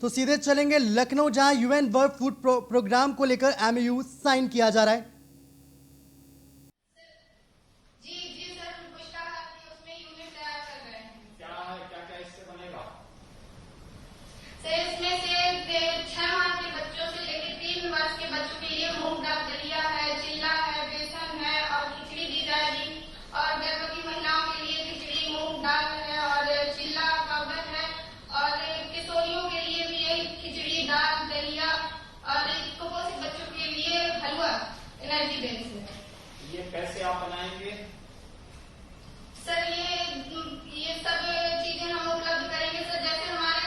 तो सीधे चलेंगे लखनऊ, जहां यूएन वर्ल्ड फूड प्रोग्राम को लेकर एमओयू साइन किया जा रहा है। ये कैसे आप बनाएंगे सर? ये सब चीजें हम उपलब्ध करेंगे सर। जैसे हमारे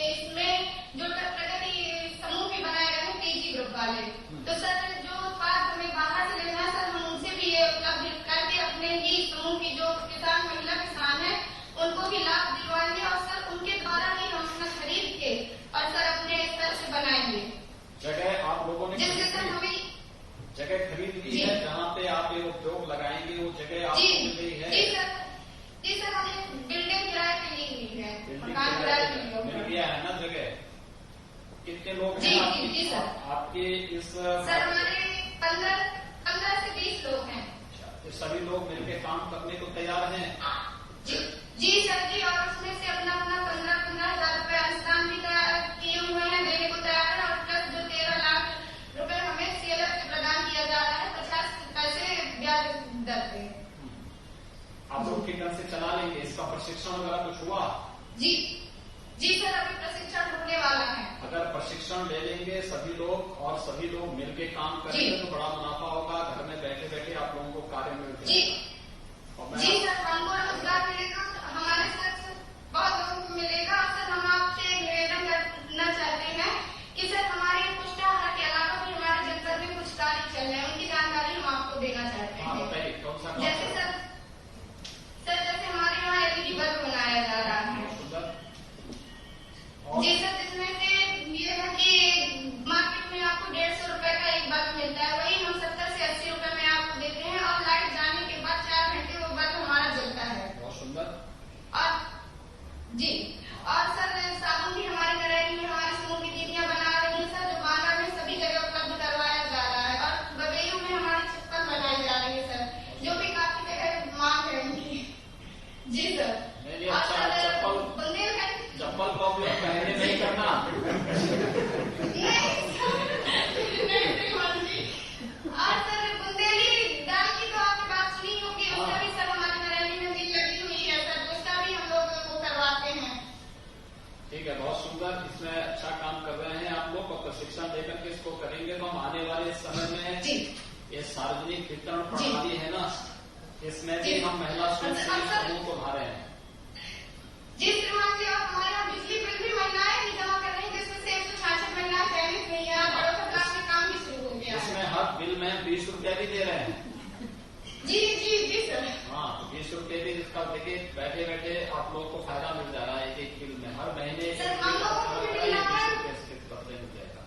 इसमें जो प्रगति समूह भी बनाए गए हैं पीजी ग्रुप वाले, तो सर जो उत्पाद हमें बाहर से लेना है सर, हम उनसे भी ये उपलब्ध करके अपने ही समूह की जो किसान महिला किसान है उनको भी लाभ दिलवाएंगे और सर उनके द्वारा ही हम अपना खरीद के और सर अपने स्तर से बनाएंगे। जगह आप लोगों ने जिससे सर हमें जगह खरीद ली है, जहाँ पे आप ये उद्योग लगाएंगे वो जगह आपको मिल गई है? जी सर, हमने बिल्डिंग किराए पे ली हुई है, मकान किराए पे मिल गया है ना जगह? कितने लोग हैं जी सर आपके इस? सर हमारे 15 से 20 लोग हैं। तो सभी लोग मिलकर काम करने को तैयार हैं? जी सर जी, और उसमें से अपना 15,000 रुपए अनुदान भी किए हुए हैं, देने को तैयार है और प्लस जो 13 लाख रुपए हमें सीएलएफ से प्रदान किया जा रहा है 50 पैसे ब्याज दर पे। आप लोग किस तरह से चला लेंगे? इसका प्रशिक्षण वगैरह कुछ हुआ? जी सर, अभी प्रशिक्षण होने वाला है। अगर प्रशिक्षण ले लेंगे सभी लोग और सभी लोग मिलके काम करेंगे तो बड़ा मुनाफा होगा। घर में बैठे बैठे आप लोगों को कार्य मिल जाएगा। जी सर, हमको रोजगार मिलेगा, हमारे साथ बहुत लोगों को मिलेगा। और सर हम आपसे निवेदन करना चाहते हैं कि सर हमारे पुष्टाहार के अलावा भी हमारे जनपद में कुछ कार्य चल रहे हैं, उनकी जानकारी हम आपको देना चाहते हैं। जैसे सर जैसे हमारे यहाँ एलईडी बल्ब बनाया जा रहा है। जी सर, जिसमें से ये है कि मार्केट में आपको 150 रुपए का एक बल्ब मिलता है, वही हम 70 से 80 रुपए में आपको देते हैं और लाइट जाने के बाद 4 घंटे वो बल्ब हमारा जलता है। बहुत सुंदर। और जी, और सर साबुन भी हमारे करेंगे, हमारे समूह की दीदियां बना रही है सर, जो बांदा में सभी जगह उपलब्ध करवाया जा रहा है। और बबेयू में हमारी चप्पल बनाई जा रही है सर, जो भी काफी जगह मांग है उनकी। जी सर, और सर बुंदेलखंड चप्पल को पहले नहीं करना। और सर बुंदेली दाल की तो आपने बात सुनी होगी, उसका भी सर हमारी नरेली में मिल लगी हुई है सर, उसका भी हम लोग वो करवाते हैं। ठीक है, बहुत सुंदर। इसमें अच्छा काम कर रहे हैं आप लोग और प्रशिक्षण लेकर के इसको करेंगे तो हम आने वाले समय में ये सार्वजनिक वितरण प्रणाली है ना, इसमें भी हम महिला स्वयंसेवी समूह को भा रहे हैं। जी श्रीमान जी, और हमारे यहाँ बिजली बिल भी महिलाएं ही जमा कर रही है, जिसमें से 166 महिलाएं चयनित हुई है। बड़ों ब्लॉक में काम भी शुरू हो गया है। इसमें हर बिल में 20 रुपया भी दे रहे हैं। जी सर। हाँ, तो 20 रुपये भी इसका देखिए बैठे बैठे आप लोग को फायदा मिल जा रहा है एक बिल में। हर महीने सर हम लोगों को भी मिल रहा है। 20 रुपये मिल जाएगा।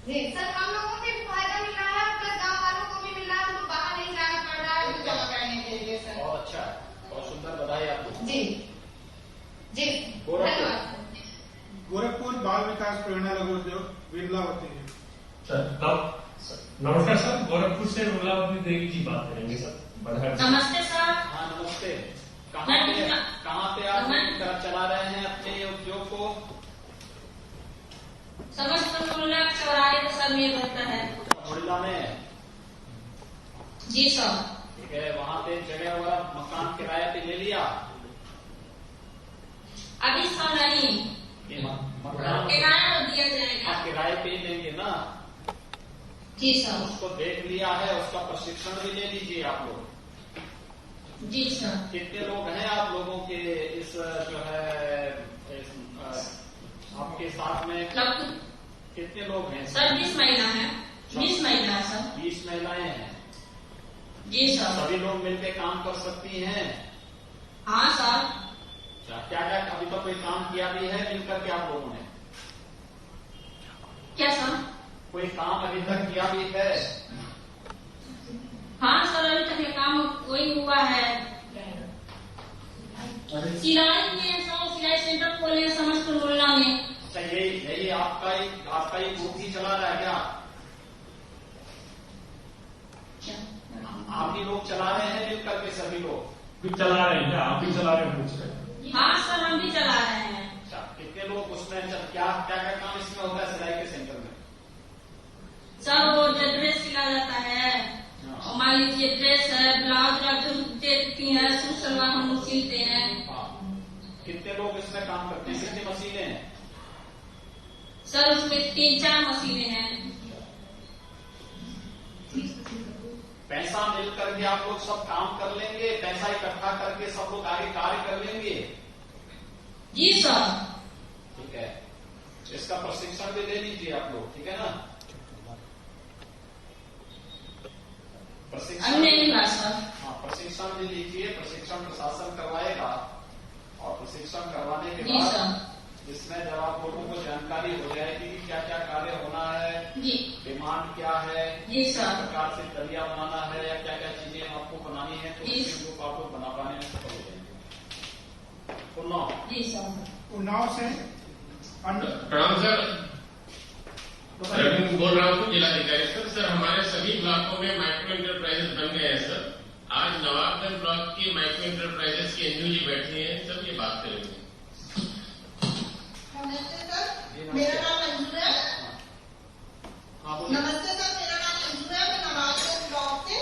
जी सर, हम लोगों को भी फायदा मिल रहा है, प्लस गाँव वालों को भी मिल रहा है, उनको बाहर नहीं जाना पड़ रहा है बिल जमा करने के लिए सर। बहुत अच्छा है, बहुत सुंदर, बधाई आपको। जी गोरखपुर बाल विकास प्रेरणा लघु उद्योग विमलावती जी। नमस्कार सर, गोरखपुर से विमलावती देवी जी बात करेंगे सर। नमस्ते सर। हाँ नमस्ते। कहाँ पे आप चला रहे हैं अपने उद्योग को? समस्त चौराहे पर सर मेल रहता है। मुड़िला में? जी सर। ठीक है, वहाँ पे जगह वगैरह मकान किराए पे ले लिया? अभी सर नहीं, मकान किराया दिया जाएगा। किराए पे लेंगे ना? जी सर। उसको देख लिया है, उसका प्रशिक्षण भी ले लीजिए आप लोग। जी सर। कितने लोग हैं आप लोगों के इस जो है आपके साथ में कितने लोग हैं? सर 20 महिला है। 20 महिला है सर। 20 महिलाएं हैं। जी सर। सभी लोग मिलकर काम कर सकती हैं? हाँ सर। क्या क्या अभी तक कोई काम किया भी है मिलकर के आप लोगों ने? क्या सर? कोई काम अभी तक किया भी है? हाँ सर, अभी तक ये काम वही हुआ है। सिलाई में 100 सिलाई सेंटर खोले समस्त मोहल्ला में। अच्छा, यही यही आपका ही ग्रुप ही चला रहा है क्या? आप ही लोग चला रहे हैं मिल करके सभी लोग? भी चला रहे हैं क्या? आप भी चला रहे हैं? पूछ रहे हैं। हाँ सर, हम भी चला रहे हैं। अच्छा, कितने लोग उसमें क्या क्या काम इसमें होता है सिलाई के सेंटर में? सर वो जो ड्रेस सिला जाता है, और मान लीजिए ड्रेस है, ब्लाउज देती है, सूट सलवार हम लोग सिलते हैं। कितने लोग इसमें काम करते हैं? कितनी मशीनें हैं? सर उसमें 3-4 मशीनें हैं। पैसा मिल करके आप लोग सब काम कर लेंगे? पैसा इकट्ठा करके सब लोग आगे कार्य कर लेंगे? जी सर। ठीक है, इसका प्रशिक्षण भी ले लीजिए आप लोग, ठीक है ना? प्रशिक्षण नहीं हुआ सर। हाँ, प्रशिक्षण भी लीजिए। प्रशिक्षण प्रशासन करवाएगा और प्रशिक्षण करवाने के जी बाद सर। इसमें जब आप लोगों को जानकारी हो जाएगी कि क्या क्या कार्य होना है, जी डिमांड क्या है, जी किस सर। प्रकार से दलिया बनाना है या क्या क्या चीजें आपको बनानी है, तो जी। उस चीजों को आप लोग बना पाने में सफल हो जाएंगे। उन्नाव जी सर। उन्नाव से प्रणाम सर, रविंद्र बोल रहा हूँ, जिलाधिकारी सर। सर हमारे सभी ब्लॉकों में माइक्रो इंटरप्राइजेस बन गए हैं सर। आज नवाबगंज ब्लॉक की माइक्रो इंटरप्राइजेस की एनयू जी बैठी हैं, सब ये बात करेंगे। नमस्ते सर, मेरा नाम मंजू है। हाँ बोलिए। नमस्ते सर, मेरा नाम मंजू है, मैं नवाबगंज ब्लॉक से।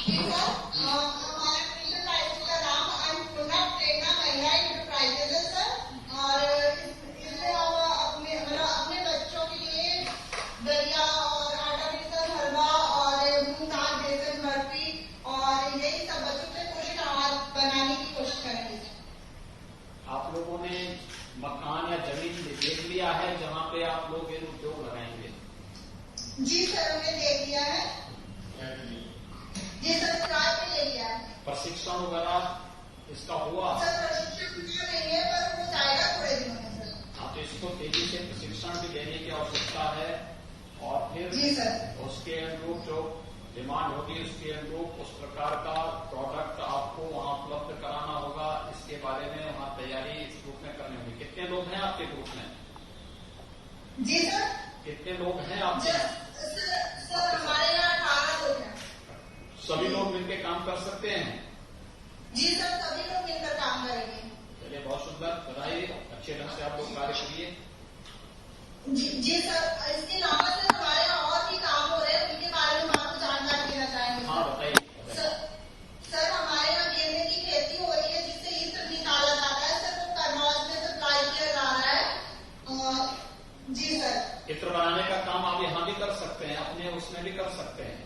ठीक है, हमारे इंटरप्राइजेस का नाम अन्नपूर्णा प्रेरणा महिला इंटरप्राइजेस है सर। और इसमें हम अपने बच्चों के लिए दलिया और आटा बेसन हलवा और मूंग दाल बेसन बर्फी और यही सब बच्चों के पोषक आहार बनाने की कोशिश करेंगे। आप लोगों ने मकान या जमीन देख लिया है जहाँ पे आप लोग ये उद्योग लगाएंगे? जी सर, हमने ले लिया है। जी सर, किराए पे ले लिया है। प्रशिक्षण वगैरह इसका हुआ? सर प्रशिक्षण पूरा नहीं है, पर वो जाएगा थोड़े दिनों में सर। हाँ, तो इसको तेजी से प्रशिक्षण भी देने की आवश्यकता है और फिर जी सर। उसके अनुरूप जो डिमांड होगी उसके अनुरूप उस प्रकार का प्रोडक्ट आपको वहाँ उपलब्ध कराना होगा। इसके बारे में वहाँ तैयारी इस ग्रुप में करनी होगी। कितने लोग हैं आपके ग्रुप में? जी सर। कितने लोग हैं आपके? सर हमारे यहाँ 18 लोग हैं। सभी लोग मिलकर काम कर सकते हैं? जी सर, सभी लोग मिलकर काम करेंगे। चलिए, बहुत सुंदर, बधाई। अच्छे ढंग से आप लोग कार्य करिए। जी सर, इसके अलावा सर हमारे यहाँ और भी काम हो रहे हैं, उनके बारे में हम आपको जानकारी देना चाहेंगे। हाँ बताइए। सर हमारे यहाँ गेंदे की खेती हो रही है जिससे इत्र निकाला जाता है सर, वो करनौज में सप्लाई किया जा रहा है। जी सर। इत्र बनाने का काम आप यहाँ भी कर सकते हैं, अपने उसमें भी कर सकते हैं।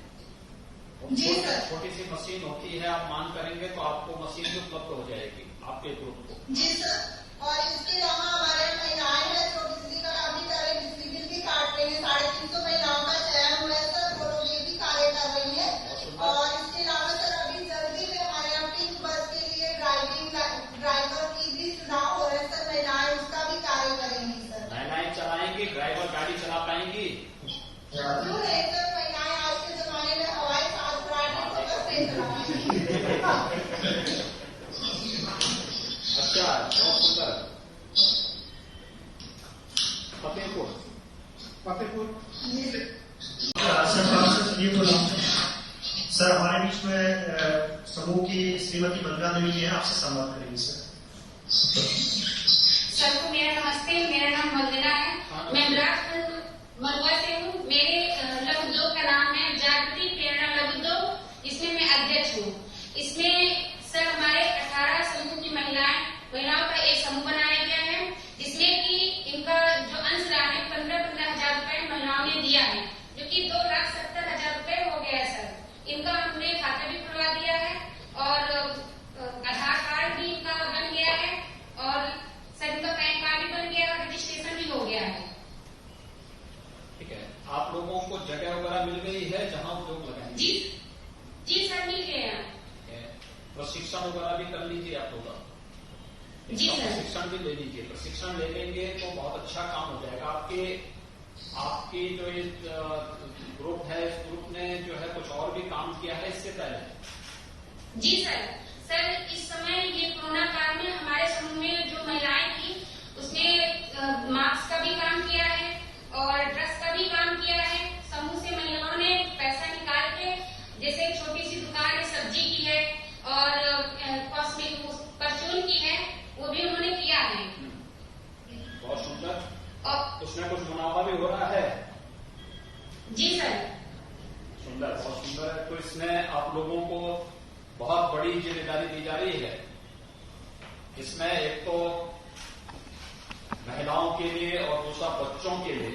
जी सर। छोटी सी मशीन होती है, आप मांग करेंगे तो आपको मशीन भी उपलब्ध हो जाएगी आपके ग्रुप को। जी सर, और इसके अलावा हमारे महिलाएं हैं जो बिजली का काम भी कर रही है, बिजली बिल भी काट रही है। 350 महिलाओं का चयन हुआ है सर, वो लोग ये भी कार्य कर रही है। और इसके अलावा सर अभी जल्दी में हमारे यहाँ पिंक बस के लिए ड्राइवर की भी चुनाव हो रहा है सर, महिलाएं उसका भी कार्य करेंगी सर। महिलाएं चलाएंगी, ड्राइवर गाड़ी चला पाएंगी? क्यों नहीं सर, महिलाएं आज के जमाने में हवाई जहाज उड़ाने को बस नहीं चला पाएंगी। अच्छा, बहुत सुंदर। फतेहपुर सर, ये बोला सर, हमारे बीच में समूह की श्रीमती बंगा देवी जी हैं, आपसे संवाद करेंगे सर। सर को मेरा नमस्ते, मेरा नाम वंदना है। मैं बिलासपुर महुआ से हूँ। मेरे लघु उद्योग का नाम है जागृति प्रेरणा लघु उद्योग, इसमें मैं अध्यक्ष हूँ। इसमें सर हमारे 18 समूह की महिलाओं का एक समूह बनाया गया है, जिसमें कि इनका जो अंशदान है 15-15 हजार रुपए महिलाओं ने दिया है, जो कि 2,70,000 रुपए हो गया है सर। इनका हमने खाता भी खुलवा दिया है और आधार कार्ड भी इनका बन गया है और सर इनका पैन कार्ड भी बन गया है और रजिस्ट्रेशन भी हो गया है। ठीक है, आप लोगों को जगह वगैरह मिल गई है जहाँ उद्योग लगाएंगे? जी सर, मिल गए हैं। प्रशिक्षण वगैरह भी कर लीजिए आप लोग। जी सर। प्रशिक्षण भी ले लीजिए। प्रशिक्षण ले लेंगे तो बहुत अच्छा काम हो जाएगा। आपकी जो ये ग्रुप है, इस ग्रुप ने जो है कुछ और भी काम किया है इससे पहले? जी सर, इस समय ये कोरोना काल में हमारे समूह में जो महिलाएं थी उसने कुछ न कुछ मुनाफा भी हो रहा है। जी सर। सुंदर, बहुत सुंदर है। तो इसमें आप लोगों को बहुत बड़ी जिम्मेदारी दी जा रही है। इसमें एक तो महिलाओं के लिए और दूसरा बच्चों के लिए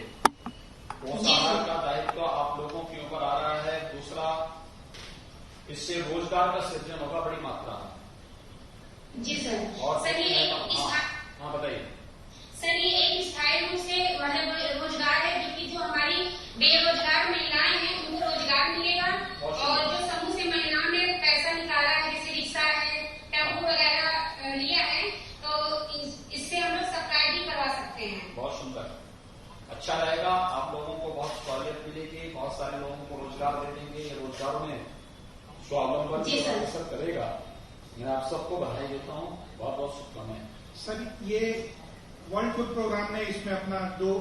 पोषाहार का दायित्व आप लोगों के ऊपर आ रहा है। दूसरा, इससे रोजगार का सृजन होगा बड़ी मात्रा में। जी सर। और सर ये हाँ बताइए सर, ये एक स्थायी रूप से मतलब रोजगार है, जो हमारी बेरोजगार महिलाएं हैं उनको रोजगार मिलेगा, और जो समूह से महिलाओं ने पैसा निकाला है, जैसे रिक्शा है, टेम्पो वगैरह लिया है, तो इससे हम लोग सप्लाई भी करवा सकते हैं। बहुत सुंदर, अच्छा रहेगा। आप लोगों को बहुत सहूलियत मिलेगी, बहुत सारे लोगों को रोजगार दे देंगे। ये रोजगार में स्वावलंबन अवसर करेगा। मैं आप सबको बधाई देता हूँ, बहुत बहुत शुभकामनाएं। सर, ये वर्ल्ड फूड प्रोग्राम ने इसमें अपना 2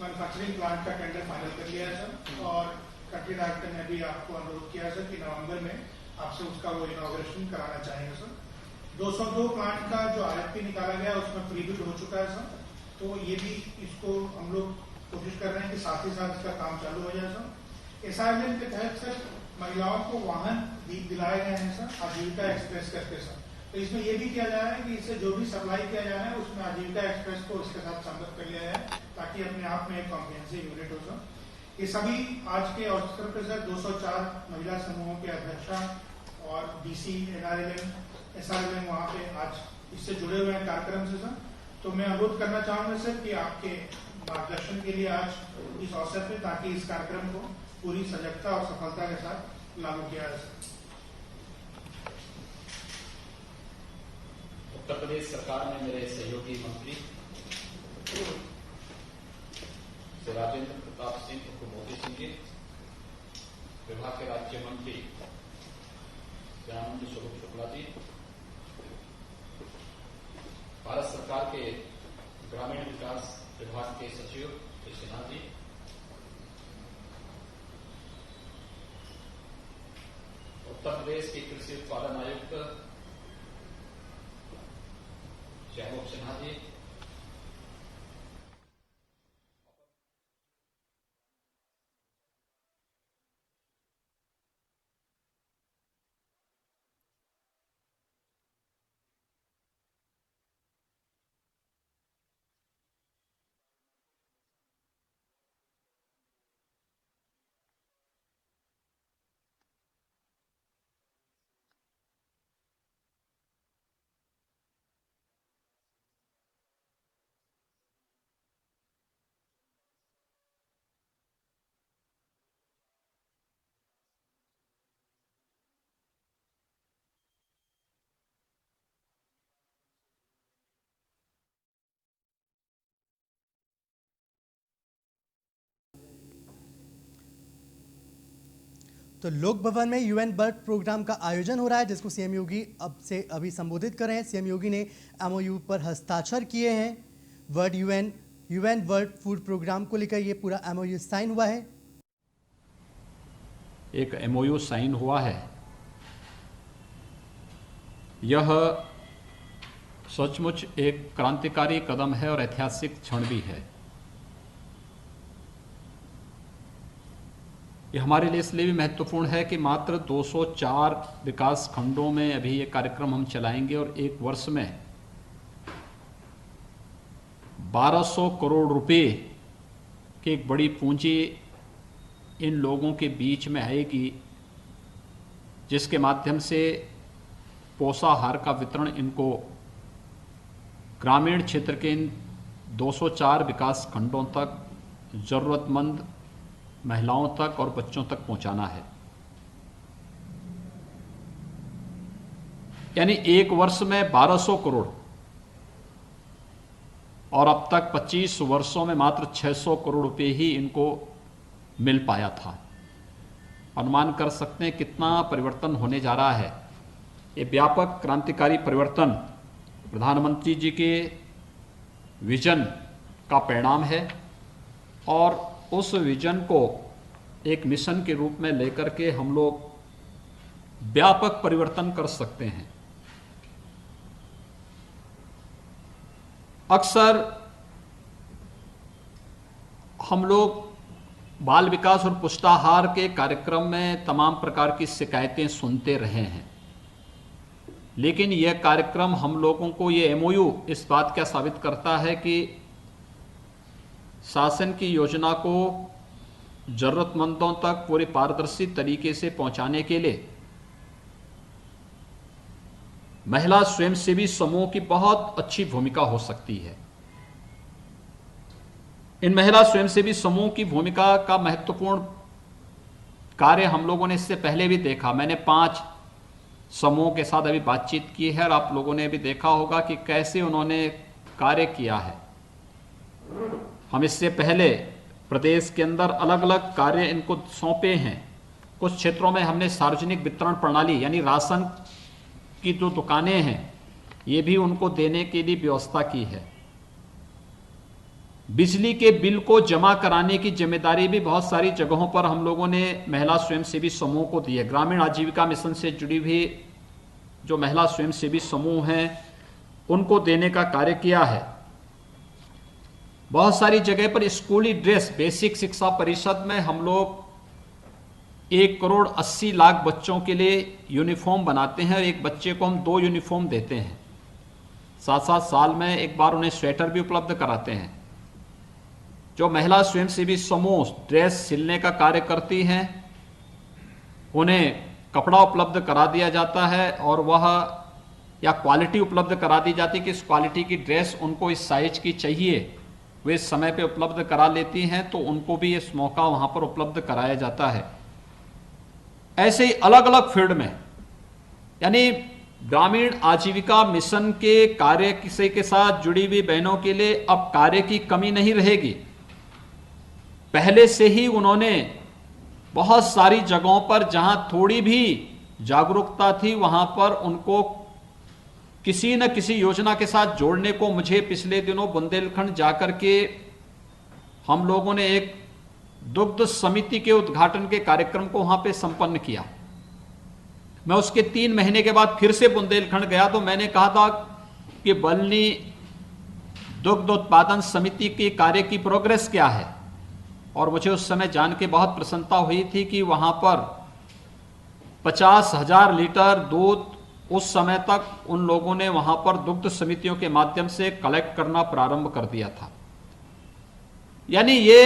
मैन्युफैक्चरिंग प्लांट का टेंडर फाइनल कर लिया है सर, और कंट्री डायरेक्टर ने भी आपको अनुरोध किया है सर कि नवंबर में आपसे उसका वो इनॉग्रेशन कराना चाहेंगे सर। 202 प्लांट का जो RFP निकाला गया उसमें प्रीबिड हो चुका है सर, तो ये भी इसको हम लोग कोशिश कर रहे हैं कि साथ ही साथ इसका काम चालू हो जाए सर। SRLM के तहत सर महिलाओं को वाहन दिलाए गए हैं सर, आजीविका एक्सप्रेस करके सर। तो इसमें यह भी किया जा रहा है कि इससे जो भी सप्लाई किया जा रहा है उसमें आजीविका एक्सप्रेस को इसके साथ संगत कर लिया जाए, ताकि अपने आप में एक कॉम्प्रिहेंसिव यूनिट हो सर। ये सभी आज के अवसर पर सर 204 महिला समूहों के अध्यक्षा और DC, NRLM, SRLM वहाँ पे आज इससे जुड़े हुए हैं कार्यक्रम से सर। तो मैं अनुरोध करना चाहूंगा सर कि आपके मार्गदर्शन के लिए आज इस अवसर पे, ताकि इस कार्यक्रम को पूरी सजगता और सफलता के साथ लागू किया जाए सर। उत्तर प्रदेश सरकार में मेरे सहयोगी मंत्री श्री राजेंद्र प्रताप सिंह उर्फ मोदी सिंह जी, विभाग के राज्य मंत्री श्री आनंद स्वरूप शुक्ला जी, भारत सरकार के ग्रामीण विकास विभाग के सचिव श्री सिन्हा जी, उत्तर प्रदेश के कृषि उत्पादन आयुक्त जयमुख सिन्हा जी, तो लोक भवन में UN बर्ड प्रोग्राम का आयोजन हो रहा है, जिसको CM योगी अभी संबोधित कर रहे हैं। CM योगी ने MOU पर हस्ताक्षर किए हैं। UN वर्ल्ड फूड प्रोग्राम को लेकर ये पूरा MOU साइन हुआ है। एक MOU साइन हुआ है। यह सचमुच एक क्रांतिकारी कदम है और ऐतिहासिक क्षण भी है। ये हमारे लिए इसलिए भी महत्वपूर्ण है कि मात्र 204 विकास खंडों में अभी ये कार्यक्रम हम चलाएंगे और एक वर्ष में 1200 करोड़ रुपए की एक बड़ी पूंजी इन लोगों के बीच में आएगी, जिसके माध्यम से पोषाहार का वितरण इनको ग्रामीण क्षेत्र के इन 204 विकास खंडों तक, जरूरतमंद महिलाओं तक और बच्चों तक पहुंचाना है। यानी एक वर्ष में 1200 करोड़ और अब तक 25 वर्षों में मात्र 600 करोड़ रुपए ही इनको मिल पाया था। अनुमान कर सकते हैं कितना परिवर्तन होने जा रहा है। ये व्यापक क्रांतिकारी परिवर्तन प्रधानमंत्री जी के विजन का परिणाम है और उस विजन को एक मिशन के रूप में लेकर के हम लोग व्यापक परिवर्तन कर सकते हैं। अक्सर हम लोग बाल विकास और पुष्टाहार के कार्यक्रम में तमाम प्रकार की शिकायतें सुनते रहे हैं, लेकिन यह कार्यक्रम हम लोगों को, ये एमओयू इस बात का साबित करता है कि शासन की योजना को जरूरतमंदों तक पूरे पारदर्शी तरीके से पहुंचाने के लिए महिला स्वयंसेवी समूह की बहुत अच्छी भूमिका हो सकती है। इन महिला स्वयंसेवी समूह की भूमिका का महत्वपूर्ण कार्य हम लोगों ने इससे पहले भी देखा। मैंने 5 समूहों के साथ अभी बातचीत की है और आप लोगों ने भी देखा होगा कि कैसे उन्होंने कार्य किया है। हम इससे पहले प्रदेश के अंदर अलग अलग कार्य इनको सौंपे हैं। कुछ क्षेत्रों में हमने सार्वजनिक वितरण प्रणाली यानी राशन की जो दुकानें हैं ये भी उनको देने के लिए व्यवस्था की है। बिजली के बिल को जमा कराने की जिम्मेदारी भी बहुत सारी जगहों पर हम लोगों ने महिला स्वयंसेवी समूह को दी है। ग्रामीण आजीविका मिशन से जुड़ी हुई जो महिला स्वयंसेवी समूह हैं उनको देने का कार्य किया है। बहुत सारी जगह पर स्कूली ड्रेस, बेसिक शिक्षा परिषद में हम लोग 1,80,00,000 बच्चों के लिए यूनिफॉर्म बनाते हैं और एक बच्चे को हम 2 यूनिफॉर्म देते हैं। साथ साथ साल में एक बार उन्हें स्वेटर भी उपलब्ध कराते हैं। जो महिला स्वयंसेवी समूह ड्रेस सिलने का कार्य करती हैं उन्हें कपड़ा उपलब्ध करा दिया जाता है और वह या क्वालिटी उपलब्ध करा दी जाती है कि इस क्वालिटी की ड्रेस उनको इस साइज की चाहिए, वे इस समय पे उपलब्ध करा लेती हैं, तो उनको भी इस मौका वहाँ पर उपलब्ध कराया जाता है। ऐसे ही अलग अलग फील्ड में यानी ग्रामीण आजीविका मिशन के कार्य के साथ जुड़ी हुई बहनों के लिए अब कार्य की कमी नहीं रहेगी। पहले से ही उन्होंने बहुत सारी जगहों पर जहां थोड़ी भी जागरूकता थी वहां पर उनको किसी न किसी योजना के साथ जोड़ने को, मुझे पिछले दिनों बुंदेलखंड जाकर के हम लोगों ने एक दुग्ध समिति के उद्घाटन के कार्यक्रम को वहां पे संपन्न किया। मैं उसके 3 महीने के बाद फिर से बुंदेलखंड गया तो मैंने कहा था कि बलनी दुग्ध उत्पादन समिति के कार्य की प्रोग्रेस क्या है, और मुझे उस समय जान के बहुत प्रसन्नता हुई थी कि वहां पर 50,000 लीटर दूध उस समय तक उन लोगों ने वहां पर दुग्ध समितियों के माध्यम से कलेक्ट करना प्रारंभ कर दिया था। यानी ये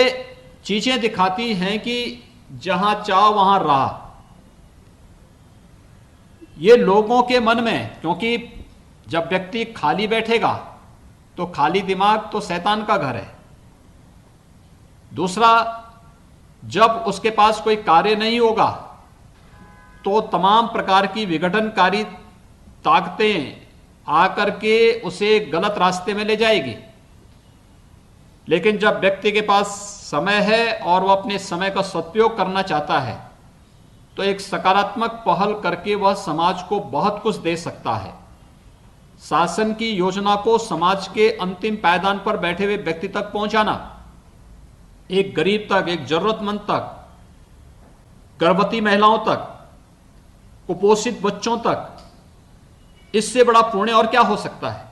चीजें दिखाती हैं कि जहां चाह वहां राह। ये लोगों के मन में, क्योंकि जब व्यक्ति खाली बैठेगा तो खाली दिमाग तो शैतान का घर है। दूसरा, जब उसके पास कोई कार्य नहीं होगा तो तमाम प्रकार की विघटनकारी ताकतें आकर के उसे गलत रास्ते में ले जाएगी। लेकिन जब व्यक्ति के पास समय है और वह अपने समय का सदुपयोग करना चाहता है तो एक सकारात्मक पहल करके वह समाज को बहुत कुछ दे सकता है। शासन की योजना को समाज के अंतिम पायदान पर बैठे हुए व्यक्ति तक पहुंचाना, एक गरीब तक, एक जरूरतमंद तक, गर्भवती महिलाओं तक, कुपोषित बच्चों तक, इससे बड़ा पुण्य और क्या हो सकता है।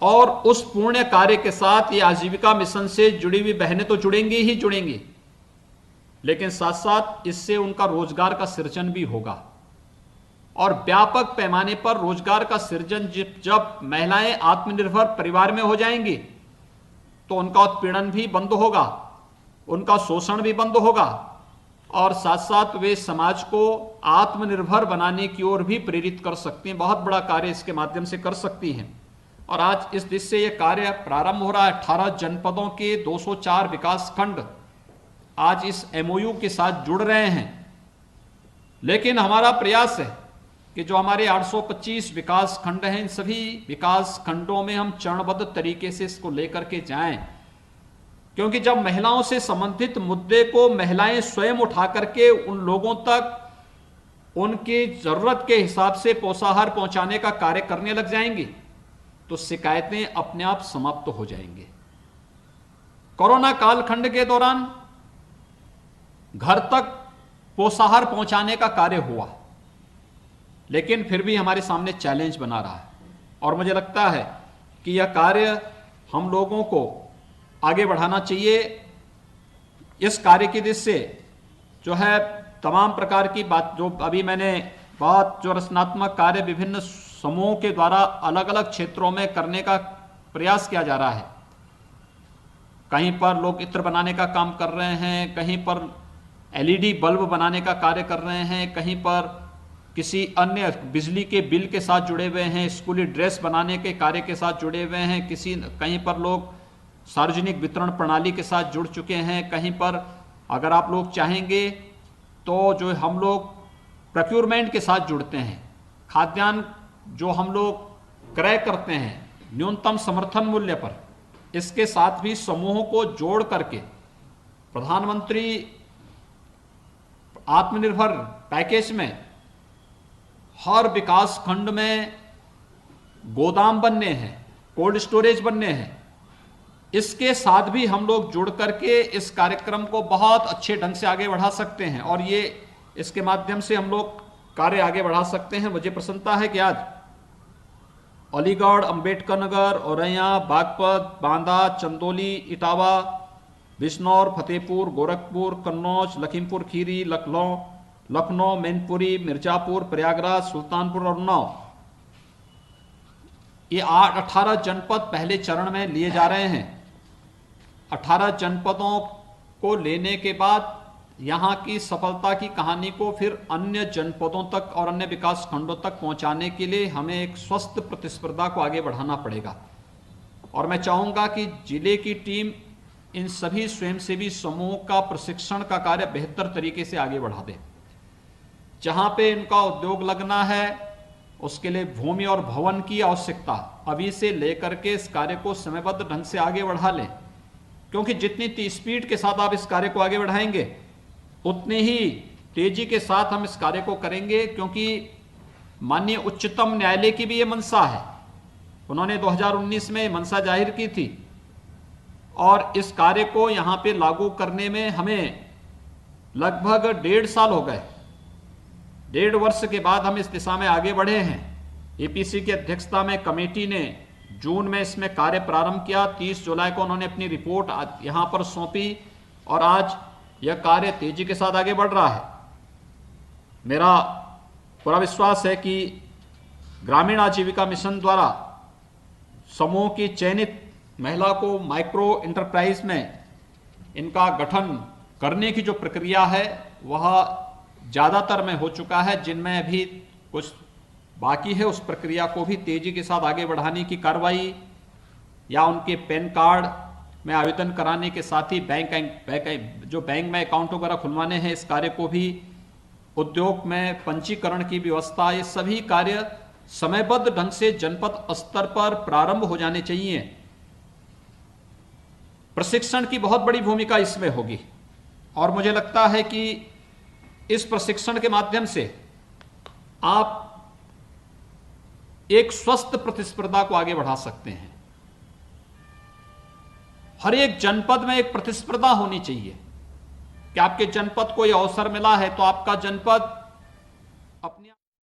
और उस पुण्य कार्य के साथ ये आजीविका मिशन से जुड़ी हुई बहनें तो जुड़ेंगी ही जुड़ेंगी, लेकिन साथ साथ इससे उनका रोजगार का सृजन भी होगा। और व्यापक पैमाने पर रोजगार का सृजन जब महिलाएं आत्मनिर्भर परिवार में हो जाएंगी तो उनका उत्पीड़न भी बंद होगा, उनका शोषण भी बंद होगा और साथ साथ वे समाज को आत्मनिर्भर बनाने की ओर भी प्रेरित कर सकती हैं। बहुत बड़ा कार्य इसके माध्यम से कर सकती हैं। और आज इस दिशा से यह कार्य प्रारंभ हो रहा है। 18 जनपदों के 204 विकास खंड आज इस एमओयू के साथ जुड़ रहे हैं। लेकिन हमारा प्रयास है कि जो हमारे 825 विकास खंड हैं, इन सभी विकास खंडों में हम चरणबद्ध तरीके से इसको लेकर के जाएं, क्योंकि जब महिलाओं से संबंधित मुद्दे को महिलाएं स्वयं उठा करके उन लोगों तक उनकी जरूरत के हिसाब से पोषाहार पहुंचाने का कार्य करने लग जाएंगी तो शिकायतें अपने आप समाप्त हो जाएंगे। कोरोना कालखंड के दौरान घर तक पोषाहार पहुंचाने का कार्य हुआ, लेकिन फिर भी हमारे सामने चैलेंज बना रहा है। और मुझे लगता है कि यह कार्य हम लोगों को आगे बढ़ाना चाहिए इस कार्य की दृष्टि से जो है तमाम प्रकार की बात जो अभी मैंने बहुत जो रचनात्मक कार्य विभिन्न समूहों के द्वारा अलग अलग क्षेत्रों में करने का प्रयास किया जा रहा है। कहीं पर लोग इत्र बनाने का काम कर रहे हैं, कहीं पर एलईडी बल्ब बनाने का कार्य कर रहे हैं, कहीं पर किसी अन्य बिजली के बिल के साथ जुड़े हुए हैं, स्कूली ड्रेस बनाने के कार्य के साथ जुड़े हुए हैं, कहीं पर लोग सार्वजनिक वितरण प्रणाली के साथ जुड़ चुके हैं, कहीं पर अगर आप लोग चाहेंगे तो जो हम लोग प्रोक्योरमेंट के साथ जुड़ते हैं, खाद्यान्न जो हम लोग क्रय करते हैं न्यूनतम समर्थन मूल्य पर, इसके साथ भी समूहों को जोड़ करके प्रधानमंत्री आत्मनिर्भर पैकेज में हर विकास खंड में गोदाम बनने हैं, कोल्ड स्टोरेज बनने हैं, इसके साथ भी हम लोग जुड़ करके इस कार्यक्रम को बहुत अच्छे ढंग से आगे बढ़ा सकते हैं और ये इसके माध्यम से हम लोग कार्य आगे बढ़ा सकते हैं। मुझे प्रसन्नता है कि आज अलीगढ़, अंबेडकर नगर, औरैया, बागपत, बांदा, चंदौली, इटावा, बिजनौर, फतेहपुर, गोरखपुर, कन्नौज, लखीमपुर खीरी, लखनऊ, मैनपुरी, मिर्जापुर, प्रयागराज, सुल्तानपुर और उन्नाव, ये 18 जनपद पहले चरण में लिए जा रहे हैं। 18 जनपदों को लेने के बाद यहाँ की सफलता की कहानी को फिर अन्य जनपदों तक और अन्य विकास खंडों तक पहुँचाने के लिए हमें एक स्वस्थ प्रतिस्पर्धा को आगे बढ़ाना पड़ेगा। और मैं चाहूँगा कि जिले की टीम इन सभी स्वयंसेवी समूहों का प्रशिक्षण का कार्य बेहतर तरीके से आगे बढ़ा दे। जहाँ पे इनका उद्योग लगना है उसके लिए भूमि और भवन की आवश्यकता अभी से लेकर के इस कार्य को समयबद्ध ढंग से आगे बढ़ा लें, क्योंकि जितनी स्पीड के साथ आप इस कार्य को आगे बढ़ाएंगे उतनी ही तेजी के साथ हम इस कार्य को करेंगे, क्योंकि माननीय उच्चतम न्यायालय की भी ये मंशा है। उन्होंने 2019 में मंशा जाहिर की थी और इस कार्य को यहाँ पे लागू करने में हमें लगभग 1.5 साल हो गए। 1.5 वर्ष के बाद हम इस दिशा में आगे बढ़े हैं। एपीसी की अध्यक्षता में कमेटी ने जून में इसमें कार्य प्रारंभ किया। 30 जुलाई को उन्होंने अपनी रिपोर्ट यहाँ पर सौंपी और आज यह कार्य तेजी के साथ आगे बढ़ रहा है। मेरा पूरा विश्वास है कि ग्रामीण आजीविका मिशन द्वारा समूह की चयनित महिला को माइक्रो इंटरप्राइज में इनका गठन करने की जो प्रक्रिया है वह ज़्यादातर में हो चुका है। जिनमें अभी कुछ बाकी है उस प्रक्रिया को भी तेजी के साथ आगे बढ़ाने की कार्रवाई या उनके पैन कार्ड में आवेदन कराने के साथ ही बैंक में अकाउंट वगैरह खुलवाने हैं, इस कार्य को भी, उद्योग में पंजीकरण की व्यवस्था, ये सभी कार्य समयबद्ध ढंग से जनपद स्तर पर प्रारंभ हो जाने चाहिए। प्रशिक्षण की बहुत बड़ी भूमिका इसमें होगी और मुझे लगता है कि इस प्रशिक्षण के माध्यम से आप एक स्वस्थ प्रतिस्पर्धा को आगे बढ़ा सकते हैं। हर एक जनपद में एक प्रतिस्पर्धा होनी चाहिए कि आपके जनपद को यह अवसर मिला है तो आपका जनपद अपने